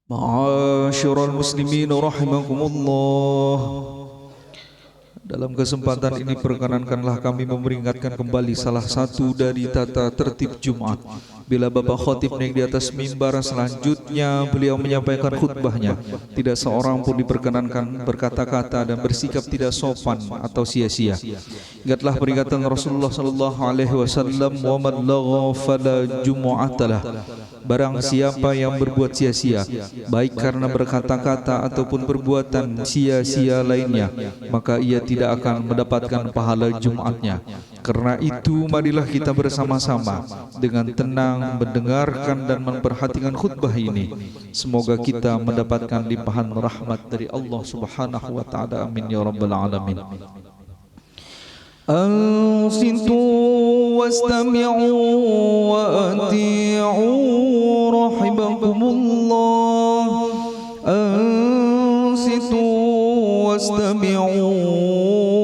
Ma'asyiral muslimin rahimakumullah. Dalam kesempatan ini perkenankanlah kami memperingatkan kembali salah satu dari tata tertib Jumat. Bila Bapak Khatib naik di atas mimbar, selanjutnya beliau menyampaikan khutbahnya, tidak seorang pun diperkenankan berkata-kata dan bersikap tidak sopan atau sia-sia. Ingatlah peringatan Rasulullah sallallahu alaihi wasallam, "Wa man lagha fala jumu'atalah." Barang siapa yang berbuat sia-sia, baik karena berkata-kata ataupun perbuatan sia-sia lainnya, maka ia tidak akan mendapatkan pahala Jumatnya. Karena itu, marilah kita bersama-sama dengan tenang mendengarkan dan memperhatikan khutbah ini. Semoga kita mendapatkan limpahan rahmat dari Allah Subhanahu wa taala. Amin ya rabbal alamin. Ansitu wastami'u wa ati'u rahimakumullah. Ansitu wastami'u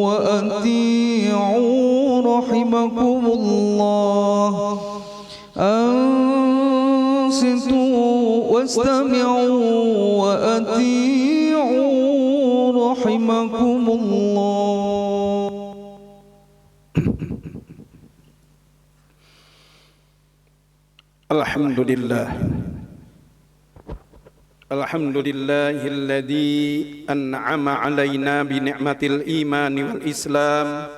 wa ati'u rahimakumullah. Ansitu wastami'u wa ati'u rahimakumullah. Alhamdulillah. Alhamdulillahilladzi an'ama 'alaina bi ni'matil iman wal islam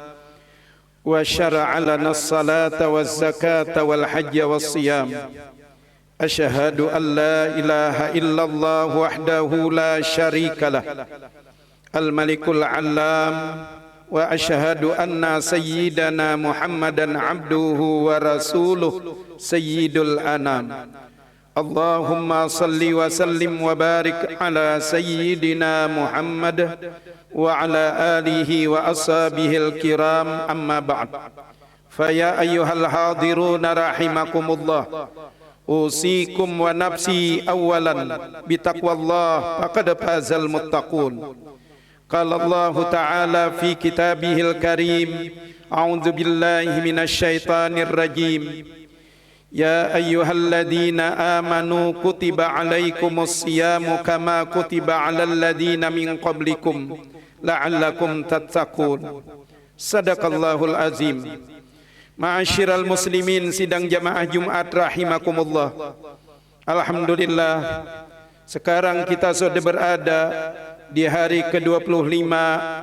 wa syara'a lana as-salata waz zakata wal hajja was siyam. Asyhadu an la ilaha illallah wahdahu la syarikalah al-malikul 'allam wa asyhadu anna sayyidana Muhammadan abduhu wa rasuluh sayyidul anam. Allahumma salli wa sallim wa barik ala sayyidina Muhammad wa ala alihi wa ashabihil kiram, amma ba'd. Fa ya ayyuhal hadiruna rahimakumullah, usikum wa nafsi awalan bitaqwallah faqad fazal muttaqun. Qala Allah Ta'ala fi kitabihil karim, a'udzu billahi minasy syaithanir rajim. Ya ayyuhalladzina amanu kutiba alaikumus siyamu kama kutiba alal ladzina min qablikum la'allakum tattaqun. Sadaqallahul azim. Ma'asyiral muslimin sidang jamaah Jumat rahimakumullah. Alhamdulillah, sekarang kita sudah berada di hari ke-25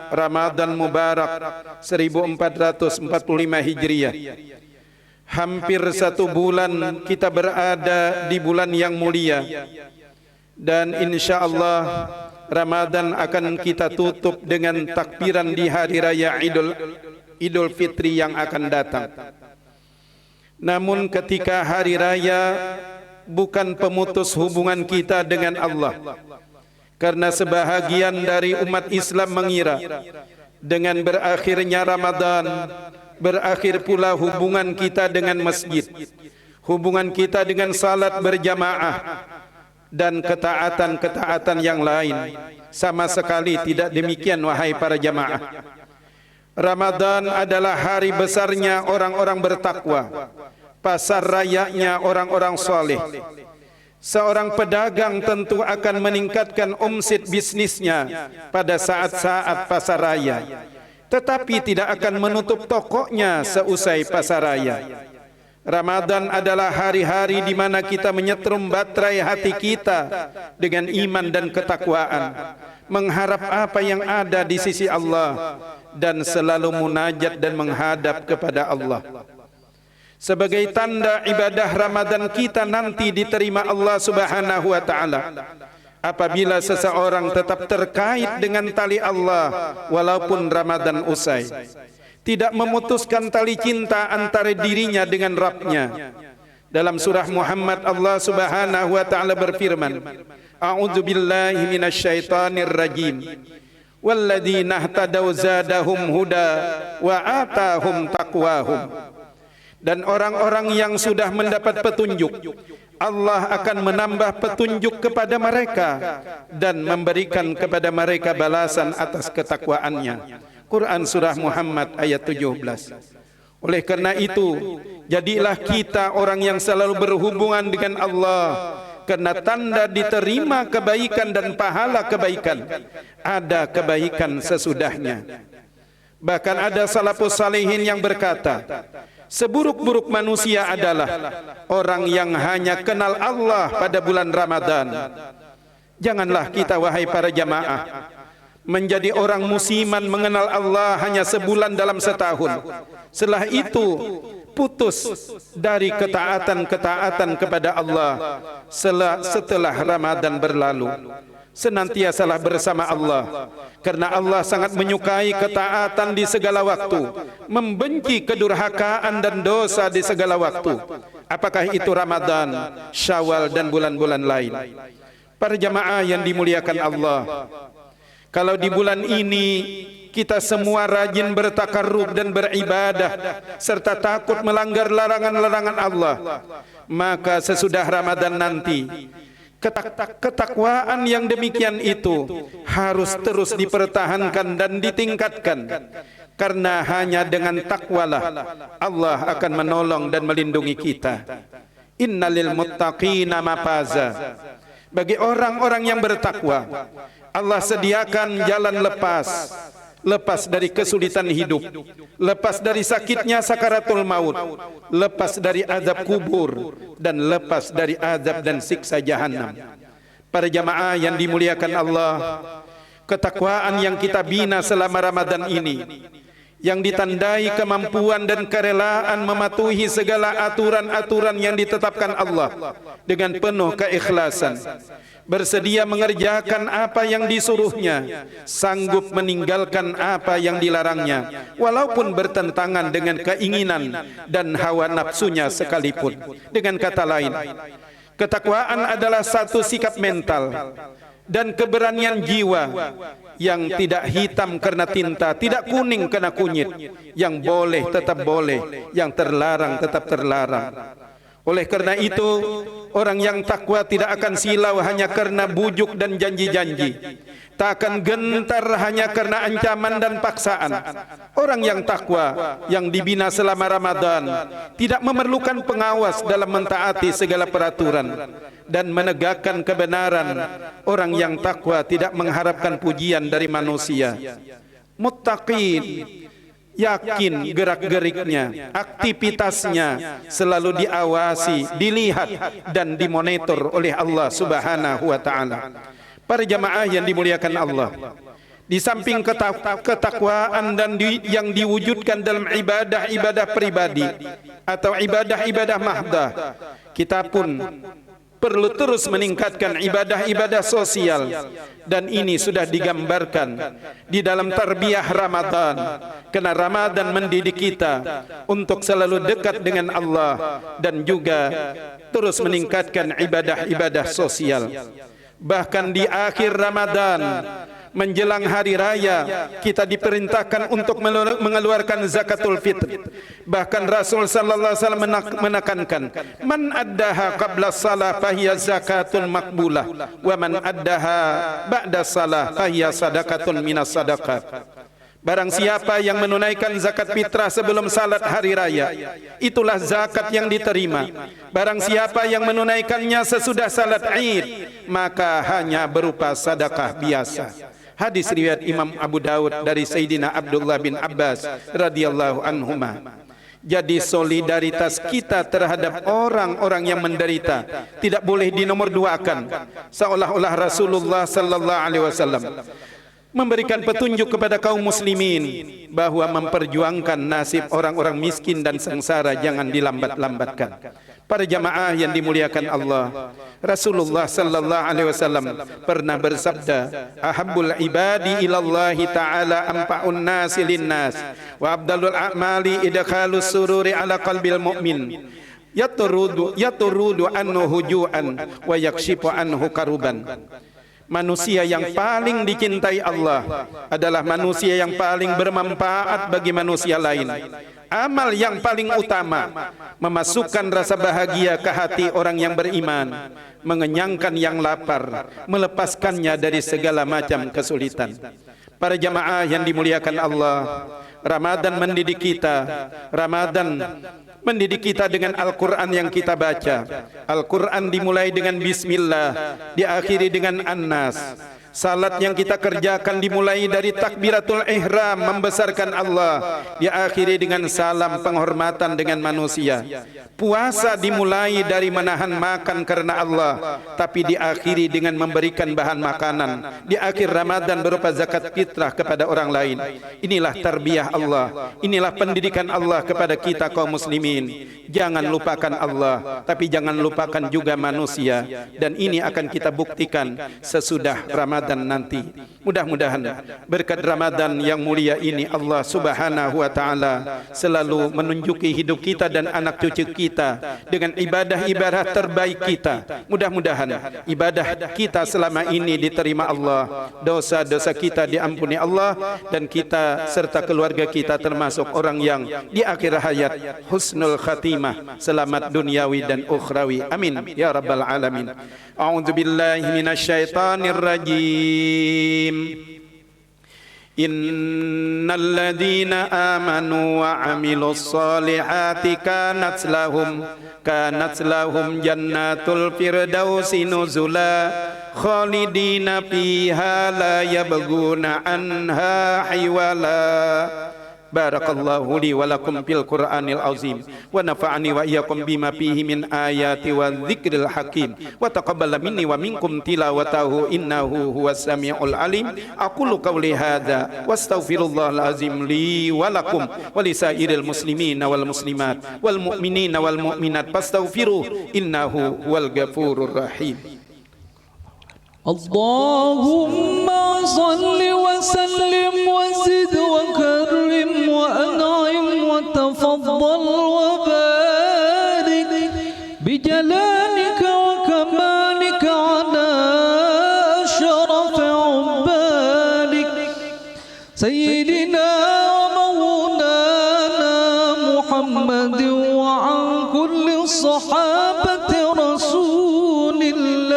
Ramadan Mubarak 1445 Hijriah. Hampir 1 bulan kita berada di bulan yang mulia, dan insya-Allah Ramadan akan kita tutup dengan takbiran di hari raya Idul Fitri yang akan datang. Namun ketika hari raya bukan pemutus hubungan kita dengan Allah, karena sebahagian dari umat Islam mengira dengan berakhirnya Ramadan berakhir pula hubungan kita dengan masjid, hubungan kita dengan salat berjamaah dan ketaatan-ketaatan yang lain. Sama sekali tidak demikian, wahai para jamaah. Ramadan adalah hari besarnya orang-orang bertakwa, pasar rayanya orang-orang soleh. Seorang pedagang tentu akan meningkatkan omset bisnisnya pada saat-saat pasar raya, tetapi tidak akan menutup tokonya seusai pasar raya. Ramadan adalah hari-hari di mana kita menyetrum baterai hati kita dengan iman dan ketakwaan, mengharap apa yang ada di sisi Allah, dan selalu munajat dan menghadap kepada Allah. Sebagai tanda ibadah Ramadan kita nanti diterima Allah Subhanahu wa taala apabila seseorang tetap terkait dengan tali Allah walaupun Ramadan usai, tidak memutuskan tali cinta antara dirinya dengan Rabbnya. Dalam surah Muhammad, Allah Subhanahu wa taala berfirman, a'udzu billahi minasy syaithanir rajim, walladzina ihtadaw zadahum huda wa atahum taqwahum. Dan orang-orang yang sudah mendapat petunjuk, Allah akan menambah petunjuk kepada mereka dan memberikan kepada mereka balasan atas ketakwaannya. Quran surah Muhammad ayat 17. Oleh karena itu, jadilah kita orang yang selalu berhubungan dengan Allah, karena tanda diterima kebaikan dan pahala kebaikan. Ada kebaikan sesudahnya. Bahkan ada salafus salihin yang berkata, seburuk-buruk manusia adalah orang yang hanya kenal Allah pada bulan Ramadan. Janganlah kita, wahai para jamaah, menjadi orang musiman mengenal Allah hanya sebulan dalam setahun. Setelah itu putus dari ketaatan-ketaatan kepada Allah setelah Ramadan berlalu. Senantiasalah bersama Allah, karena Allah sangat menyukai ketaatan di segala waktu, membenci kedurhakaan dan dosa di segala waktu. Apakah itu Ramadan, Syawal dan bulan-bulan lain? Para jamaah yang dimuliakan Allah, kalau di bulan ini kita semua rajin bertakarrub dan beribadah serta takut melanggar larangan-larangan Allah, maka sesudah Ramadan nanti ketakwaan yang demikian itu harus terus dipertahankan dan ditingkatkan, karena hanya dengan takwalah Allah akan menolong dan melindungi kita. Innalil muttaqina mafaza. Bagi orang-orang yang bertakwa, Allah sediakan jalan lepas dari kesulitan hidup, lepas dari sakitnya sakaratul maut, lepas dari azab kubur, dan lepas dari azab dan siksa jahanam. Para jamaah yang dimuliakan Allah, ketakwaan yang kita bina selama Ramadan ini, yang ditandai kemampuan dan kerelaan mematuhi segala aturan-aturan yang ditetapkan Allah dengan penuh keikhlasan, bersedia mengerjakan apa yang disuruhnya, sanggup meninggalkan apa yang dilarangnya, walaupun bertentangan dengan keinginan dan hawa nafsunya sekalipun. Dengan kata lain, ketakwaan adalah satu sikap mental dan keberanian jiwa yang tidak hitam karena tinta, tidak kuning karena kunyit, yang boleh tetap boleh, yang terlarang tetap terlarang. Oleh karena itu, orang yang takwa tidak akan silau hanya karena bujuk dan janji-janji, tak akan gentar hanya karena ancaman dan paksaan. Orang yang takwa, yang dibina selama Ramadan, tidak memerlukan pengawas dalam mentaati segala peraturan dan menegakkan kebenaran. Orang yang takwa tidak mengharapkan pujian dari manusia. Muttaqin, yakin gerak-geriknya, aktivitasnya selalu diawasi, dilihat dan dimonitor oleh Allah Subhanahu wa taala. Para jamaah yang dimuliakan Allah, di samping ketakwaan dan yang diwujudkan dalam ibadah-ibadah pribadi atau ibadah-ibadah mahdah, kita pun perlu terus meningkatkan ibadah-ibadah sosial, dan ini sudah digambarkan di dalam tarbiyah Ramadan, karena Ramadan mendidik kita untuk selalu dekat dengan Allah dan juga terus meningkatkan ibadah-ibadah sosial. Bahkan di akhir Ramadan menjelang hari raya, kita diperintahkan untuk mengeluarkan zakatul fitr. Bahkan Rasul sallallahu alaihi wasallam menekankan, man addaha qabla shalah fahiya zakatun maqbulah, wa man addaha ba'da shalah fahiya sadaqatun minas sadaqat. Barang siapa yang menunaikan zakat fitrah sebelum salat hari raya, itulah zakat yang diterima. Barang siapa yang menunaikannya sesudah salat Id, maka hanya berupa sedekah biasa. Hadis riwayat Imam Abu Daud dari Sayyidina Abdullah bin Abbas radhiyallahu anhuma. Jadi solidaritas kita terhadap orang-orang yang menderita tidak boleh dinomorduakan, seolah-olah Rasulullah sallallahu alaihi wasallam memberikan petunjuk kepada kaum muslimin bahwa memperjuangkan nasib orang-orang miskin dan sengsara jangan dilambat-lambatkan. Para jamaah yang dimuliakan Allah, Rasulullah sallallahu alaihi wasallam pernah bersabda, ahabbul ibadi ilallahi ta'ala anfa'un nasi linnas wa abdalul a'mali idkhalus sururi ala qalbil mu'min yaturudu anhu hujuan wa yakshifu anhu karuban. Manusia yang paling dicintai Allah adalah manusia yang paling bermanfaat bagi manusia lain. Amal yang paling utama memasukkan rasa bahagia ke hati orang yang beriman, mengenyangkan yang lapar, melepaskannya dari segala macam kesulitan. Para jamaah yang dimuliakan Allah, Ramadan mendidik kita, Ramadan mendidik kita dengan Al-Quran yang kita baca. Al-Quran dimulai dengan Bismillah, diakhiri dengan An-Nas. Salat yang kita kerjakan dimulai dari takbiratul ihram, membesarkan Allah, diakhiri dengan salam penghormatan dengan manusia. Puasa dimulai dari menahan makan karena Allah, tapi diakhiri dengan memberikan bahan makanan. Di akhir Ramadan berupa zakat fitrah kepada orang lain. Inilah tarbiyah Allah, inilah pendidikan Allah kepada kita kaum muslimin. Jangan lupakan Allah, tapi jangan lupakan juga manusia. Dan ini akan kita buktikan sesudah Ramadan nanti. Mudah-mudahan berkat Ramadan yang mulia ini Allah Subhanahu wa taala selalu menunjuki hidup kita dan anak cucu kita dengan ibadah-ibadah terbaik kita. Mudah-mudahan ibadah kita selama ini diterima Allah, dosa-dosa kita diampuni Allah, dan kita serta keluarga kita termasuk orang yang di akhir hayat husnul khatimah, selamat duniawi dan ukhrawi. Amin ya rabbal alamin. A'udzu billahi minasyaitonir rajim. Innal ladzina amanu wa 'amilus solihati kanat lahum jannatul firdausi nuzula khalidina fiha la yabghuna anha hiwala. Barakallahu li wa lakum fil Qur'anil azim wa nafa'ani wa iyyakum bima fihi min ayati wa dzikril hakim wa taqabbala minni wa minkum tilawatahu innahu huwas samiul alim. Aqulu qawli hadza wastaghfirullahal azim li wa lakum wa lisairil muslimina wal muslimat wal mu'minina wal mu'minat fastaghfiruhu innahu huwal ghafurur rahim. Allahumma salli wa sallim wa zid wa karim wa an'im wa tafaddal wa barik bi jalanika wa kamalika ala ashraf ubbalik sayyidina wa maulana Muhammadin wa an kulli sahabati rasulillah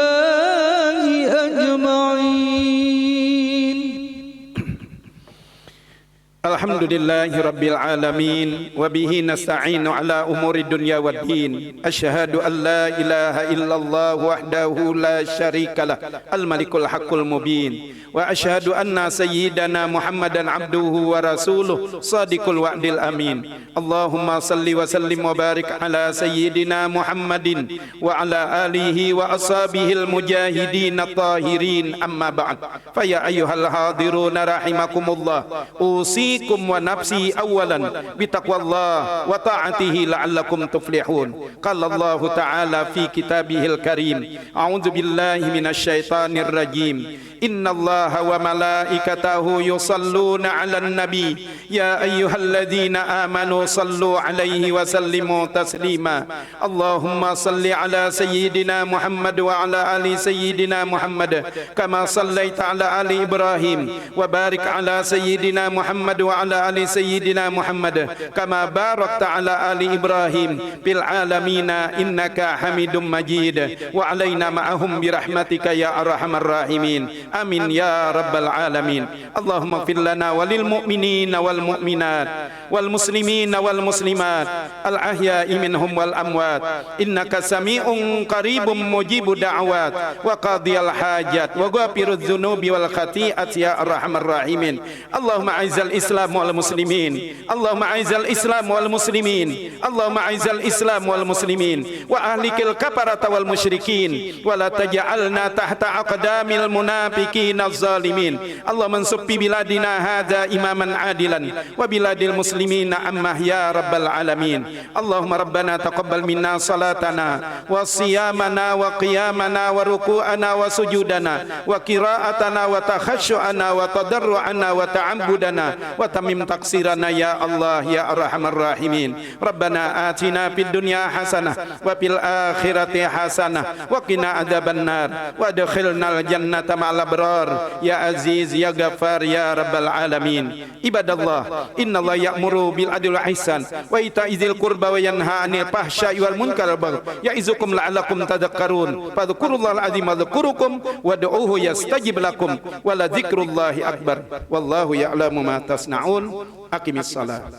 Alhamdulillahi rabbil alamin wa bihi nasta'inu ala umuri dunya waddin. Asyhadu an la ilaha illallah wahdahu la syarikalah al-malikul haqqul mubin wa asyhadu anna sayyidana Muhammadan abduhu wa rasuluh sadiqul wa'dil amin. Allahumma salli wa sallim wa barik ala sayyidina Muhammadin wa ala alihi wa ashabihil mujahidin at-tahirin, amma ba'd. Fa ya ayyuhal hadiruna rahimakumullah, usikum wa nafsi awalan bitaqwallah wa ta'atihi la'allakum tuflihun. Qala Allah ta'ala fi kitabihil karim, a'udzu billahi minasyaitonir rajim. Innallaha wa malaikatahu yusalluna 'alan nabi ya ayyuhalladzina amanu sallu 'alaihi wa sallimu taslima. Allahumma salli 'ala sayyidina Muhammad wa 'ala ali sayyidina Muhammad kama sallaita 'ala ali Ibrahim wa barik 'ala sayyidina Muhammad wa 'ala ali sayyidina Muhammad kama barakta 'ala ali Ibrahim fil 'alamina innaka Hamidum Majid wa 'alaina ma'ahum bi rahmatika ya arhamar rahimin. Amin ya rabbal alamin. Allahumma ighfir lana walil mu'minina wal mu'minat wal muslimina wal muslimat al ahya'i minhum wal amwat innaka sami'un qaribun mujibud da'awat wa qadiyal hajat wa ghafirudz dzunubi wal khati'at ya arhamar rahimin. Allahumma a'izzal islam wal muslimin, Allahumma a'izzal islam wal muslimin, Allahumma a'izzal islam wal muslimin wa ahlikil kafarata wal musyrikin wa la taj'alna tahta aqdamil munafiqin az-zalimin. Allahumma ansub bi biladina hadza imaman adilan wa biladil muslimina ammah ya rabbal alamin. Allahumma rabbana taqabbal minna salatana wa siyamana wa qiyamana wa ruku'ana wa sujudana wa qira'atana wa takhashu'ana wa tadarru'ana wa ta'abbudana wa tamim taksirana ya Allah ya arhamar rahimin. Rabbana atina fid dunya hasanah wa fil akhirati hasanah wa qina adzabannar wa adkhilnal jannata ma'al abrar ya aziz ya ghaffar ya rabbal alamin. Ibadallah, innallaha ya'muru bil adli wal ihsan wa ita'izil qurba wa yanha 'anil fahsya'i wal munkar wal baghi ya'izukum la'allakum tadhakkarun. Fadhkurullahal azim wadhkurukum wad'uuhu yastajib lakum wa la dzikrullahi akbar wallahu ya'lamu ma tasna'un. Aqimis salat.